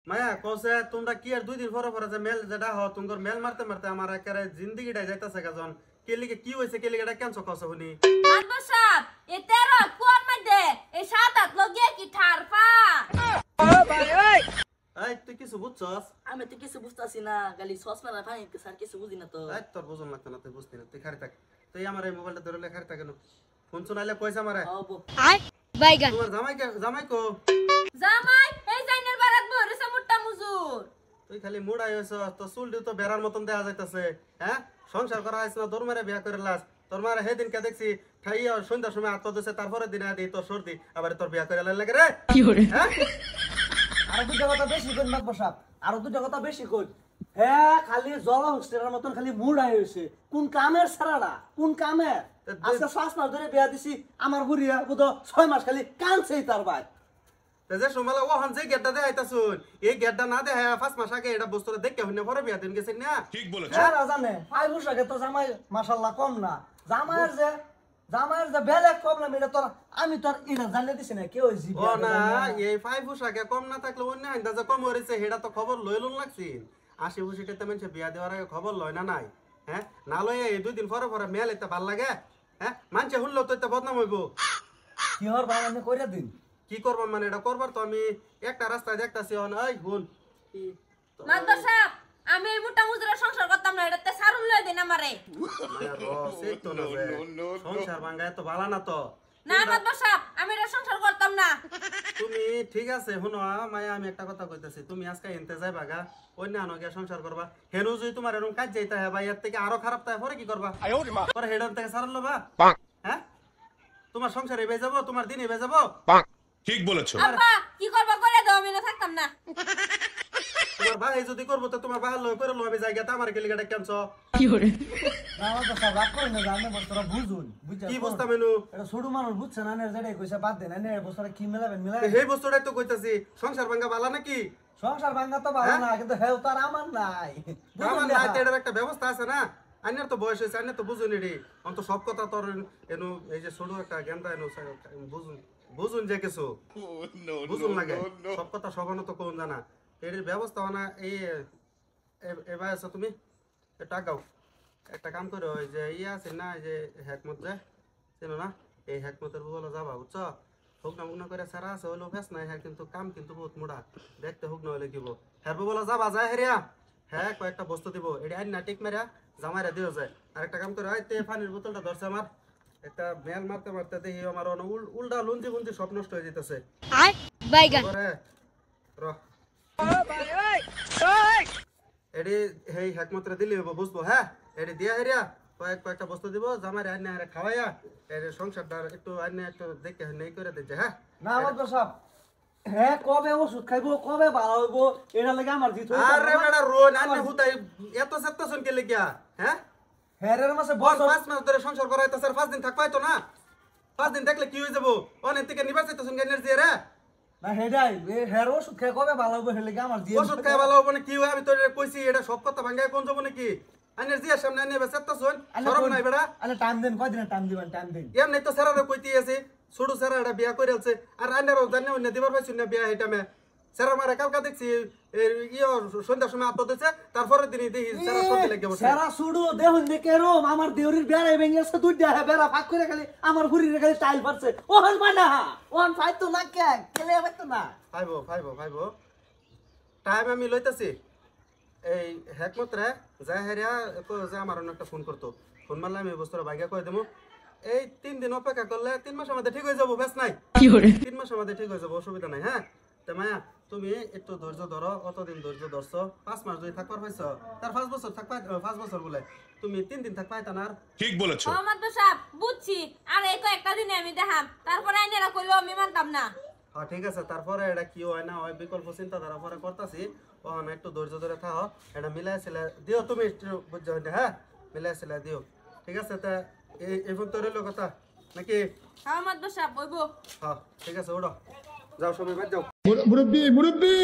মায়া কসে তোমরা কি আর 2 দিন পরে পরে যে মেল যেটা হ তোমার মেল মারতে মারতে আমার একেবারে জিন্দেগিটা যাইতাছে গাজন কেলিকে কি হইছে কেলিকেটা ক্যান্সেল করছ শুনি মাদবর সাহেব এ তেরো কোন মধ্যে এই সাত আট লগে কি ঠারপা ও ভাই ওই এই তুই কিছু বুঝছস আমি তো কিছু বুঝতাছি না গালি সসমান না ভাই স্যার কিছু বুঝি না তো এই তোর বুঝন লাগতো না তুই বুঝতি না তুই খালি থাক তুই আমার এই মোবাইলটা ধরে লেখারি থাক কেন ফোন শুনাইলে পয়সা মারে হবো বাইগান তোমার জামাই কো জামাই এই জাইনের বারাত বহরেছে মোটা মুজুর তুই খালি মুড়াই হইছ তো চুল তো বেড়ার মতন দেখা যাইতাছে হ্যাঁ সংসার করা হইছ না তোর মারে বিয়া করে লাস তোর মারে সেদিনকে দেখছি ঠাইয়া সন্ধ্যার সময় আত্ম দিছে তারপরে দিনে দি তোর সর্দি আবার তোর বিয়া করে লাগে রে কি করে হ্যাঁ আর দুটো কথা বেশি কই মাত বসাব আর দুটো কথা বেশি কই হ্যাঁ খালি জলহস্টের মতন খালি মুড আই হইছে কোন কামের সারাডা কোন কামের আজকে 5 মাস ধরে বিয়া দিছি আমার বুড়িয়া বুঝো 6 মাস খালি কানছেই তার ভাই যে সময়লা ও হান যে গেটটা দে আইতাছুন এই গেটটা না দে 5 মাস আগে এটা বস্তুটা দেখে হইনে পরে বিয়া দিন গেছেন না ঠিক বলেছ হ্যাঁ জানে 5 বছর আগে তো জামাই মাশাআল্লাহ কম না জামাইয়ের যে বেলেগ প্রবলেম এটা তোর আমি তোর এটা জানিয়ে দিছি না কেউ হইছি ও না এই 5 বছর আগে কম না থাকলে অন্য আন্দাজে কম হইছে হেডা তো খবর লইলুন লাগছিন 80 বছরতে তেমন সে বিয়া দেওয়ার আগে খবর লয় না নাই হ্যাঁ না লয় এই 2 দিন পরে পরে মেল এটা ভাল লাগে হ্যাঁ মানছে হুনলো তো এটা বদনাম হইবো কি হর বানানে কইরা দিন কি করব মানে এটা করবার তো আমি একটা রাস্তা দেখতাছি অন এই হুন মাদবর সাহেব আমি এই মোটা মুজুরের সংসার করতাম না এটাতে সারুন লই দেন আমারে সংসার ভাঙ্গায় তো ভালো না তো না মাদবর সাহেব আমি এটা সংসার করতাম না তুমি ঠিক আছে শুনো মায়া আমি একটা কথা কইতাছি তুমি আজকে এনতে যাইবা গা অন্য আনকে সংসার করবা হেনু যদি তোমার এরকম কাজ যাইতা হয় বা এর থেকে আরো খারাপ তাই পরে কি করবা পরে হেডার থেকে সারাল লবা হ্যাঁ তোমার সংসার এবে যাবো তোমার দিন এবে যাবো ঠিক বলেছ আব্বা কি করব করে দাও আমি না থাকতাম না তোমার ভাই যদি করবো তো তোমার ভাই লয় করে লবে জায়গাটা আমার কেলিগাটা ক্যান্সো না আমার তো সব রাগ করে না জানে বস্তরা বুঝুন বুঝছ কি বস্তা মেনু এটা ছোট মানুষ বুঝছে না যেটাই কইছে বাদ দেন না বস্তরা কি মিলাবেন এই বস্তুটাই তো কইতাছি সংসার ভাঙ্গা ভালো নাকি সংসার ভাঙা তো ভালো না কিন্তু হেও তার আমার নাই আমার নাই এটার একটা ব্যবস্থা আছে না আইনের তো বয়স হয়েছে আইনের তো বুঝুন রে অন্ত সব কথা তোর এনু এই যে ছোট একটা জ্ঞানটা এনু বুঝুন যে কিছু বুঝুন লাগে সব কথা সবানো তো কোন জানা এর ব্যবস্থা না এই এবার আছো তুমি টাকাও একটা কাম করো ওই যে ইয়ে আছে না এই যে হ্যাকমত যে চেনো না এই হ্যাকমতের বলে যাবা বুঝছো হুকনা করে সারা আছে হইলো ফেস নাই হ্যাঁ কিন্তু কাম কিন্তু বহুত মোড়া দেখতে হুক না হইলে কিব হ্যাঁ বলে যাবা যায় হেরিয়া হ্যাঁ কয়েকটা বস্তু দিব এটা আইন না টিক মেরা জামাইরা দিও যায় আর একটা কাম করে তে পানির বোতলটা ধরছে আমার একটা মেল মারতে মারতে দেখি আমার উল্টা লুঞ্জি বুঞ্জি সব নষ্ট হয়ে যেতেছে বাইগান র ও ভাই ওই ওই এডি হেই হ্যাকমতরে দিলি হবো বুঝবো হ্যাঁ এডি দিয়া হেরিয়া কয়েকটা বস্তু দিব জামাইরা আইন না খাওয়াইয়া এর সংসারটা একটু আইন একটু দেখে নেই করে দিচ্ছে হ্যাঁ না আমার তো সব হ্যাঁ কবে ওষুধ খাইবো কবে ভালো হইবো এটা লাগে আমার জিত আরে বেটা রোন আইন হুতাই এত সেত্তা শুন কে লাগিয়া হ্যাঁ হেরের মাসে বল বছর 5 মাস ধরে সংসার করাইতে স্যার 5 দিন থাকবাই তো না 5 দিন দেখলে কি হয়ে যাবো অনেক থেকে নিবাস তো শুন এনার্জি রে না হেডাই হের ওষুধ খাই কবে ভালো হইবো হেলে লাগে আমার জিত ওষুধ খাই ভালো হবে না কি হয় আমি তো কইছি এটা সব কথা ভাঙায় কোন যাবো নাকি এনার্জি এর সামনে নেবে সেত্তা শুন সরব নাই বেটা আরে টাইম দেন কয়দিন টাইম দিবেন টাইম দেন এমনি তো স্যারের কইতে আছে ছোট স্যার এটা বিয়া করে আছে আর আইনারও জানে অন্য দিবার পাইছি না বিয়া হেটামে স্যার মারা কালকা দেখছি সন্ধ্যার সময় আত্ম দিচ্ছে তারপরের দিনই দেখি স্যার সত্যি লেগে বসে সারা সুডু দেখুন দেখে রোম আমার দেউরির বেড়াই ভেঙে গেছে দুই দেহে বেড়া ফাঁক করে খালি আমার ঘুরির খালি টাইল পারছে ওহন মানা ওহন ফাইতো না কে কেলে পাইতো না ফাইবো টাইম আমি লইতাছি এই হ্যাকমত রে যাই হেরিয়া যে আমার অন্য একটা ফোন করতো ফোন মারলে আমি বস্তুটা ভাগ্যা করে দেবো এই 3 দিন অপেক্ষা করলে 3 মাসের মধ্যে ঠিক হয়ে যাবো বেশ নাই 3 মাসের মধ্যে ঠিক হয়ে যাবো অসুবিধা নাই হ্যাঁ তো মায়া তুমি একটু ধৈর্য ধরো কতদিন ধৈর্য ধরছো 5 মাস যদি থাকবার পাইছো তার 5 বছর থাকবা 5 বছর বলে তুমি 3 দিন থাকবা তা না ঠিক বলেছ ও মাদবর সাহেব বুঝছি আর এই কয়েকটা দিনে আমি দেখাম তারপর আইনেরা কইলো আমি মানতাম না হ্যাঁ ঠিক আছে তারপরে এটা কি হয় না হয় বিকল্প চিন্তাধারা পরে করতেছি ওখানে একটু ধৈর্য ধরে থাকো এটা মিলাই ছিলে দিও তুমি একটু বুঝছো হ্যাঁ মিলাই ছিলে দিও ঠিক আছে তা এই ফোন তো রইলো কথা নাকি হ্যাঁ মাদবর সাহেব বইবো হ্যাঁ ঠিক আছে ওড়ো যাও সবাই বাদ যাও মুরব্বি